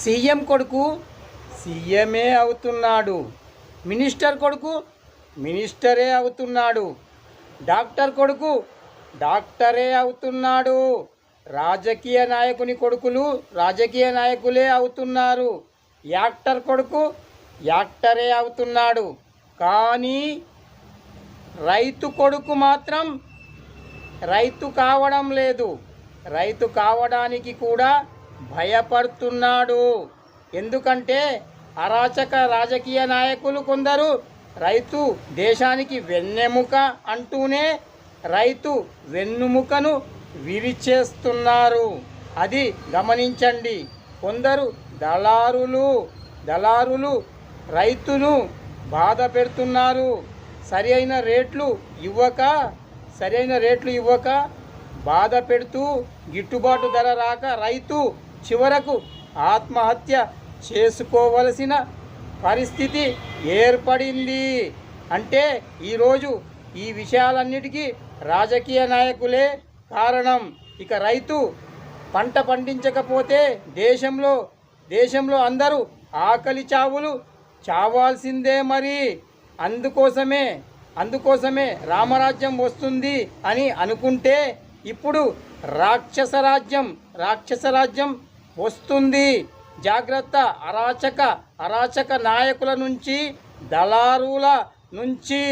CM కొడుకు సీఎమే అవుతున్నాడు, minister కొడుకు మినిస్టరే అవుతున్నాడు, డాక్టర్ కొడుకు డాక్టరే అవుతున్నాడు, రాజకీయ నాయకుని కొడుకులు రాజకీయ నాయకులే అవుతున్నారు, యాక్టర్ కొడుకు యాక్టరే అవుతున్నాడు. కానీ రైతు కొడుకు మాత్రం రైతు కావడం లేదు. రైతు కావడానికి కూడా భయపడుతున్నాడు. ఎందుకంటే అరాచక రాజకీయ నాయకులు కొందరు రైతు దేశానికి వెన్నెముక అంటూనే రైతు వెన్నుముకను విరిచేస్తున్నారు. అది గమనించండి. కొందరు దళారులు రైతును బాధ పెడుతున్నారు. సరైన రేట్లు ఇవ్వక బాధ పెడుతూ గిట్టుబాటు ధర రాక రైతు చివరకు ఆత్మహత్య చేసుకోవలసిన పరిస్థితి ఏర్పడింది. అంటే ఈరోజు ఈ విషయాలన్నిటికీ రాజకీయ నాయకులే కారణం. ఇక రైతు పంట పండించకపోతే దేశంలో అందరూ ఆకలి చావులు చావాల్సిందే. మరి అందుకోసమే రామరాజ్యం వస్తుంది అని అనుకుంటే ఇప్పుడు రాక్షస రాజ్యం వస్తుంది. జాగ్రత్త. అరాచక నాయకుల నుంచి, దళారుల నుంచి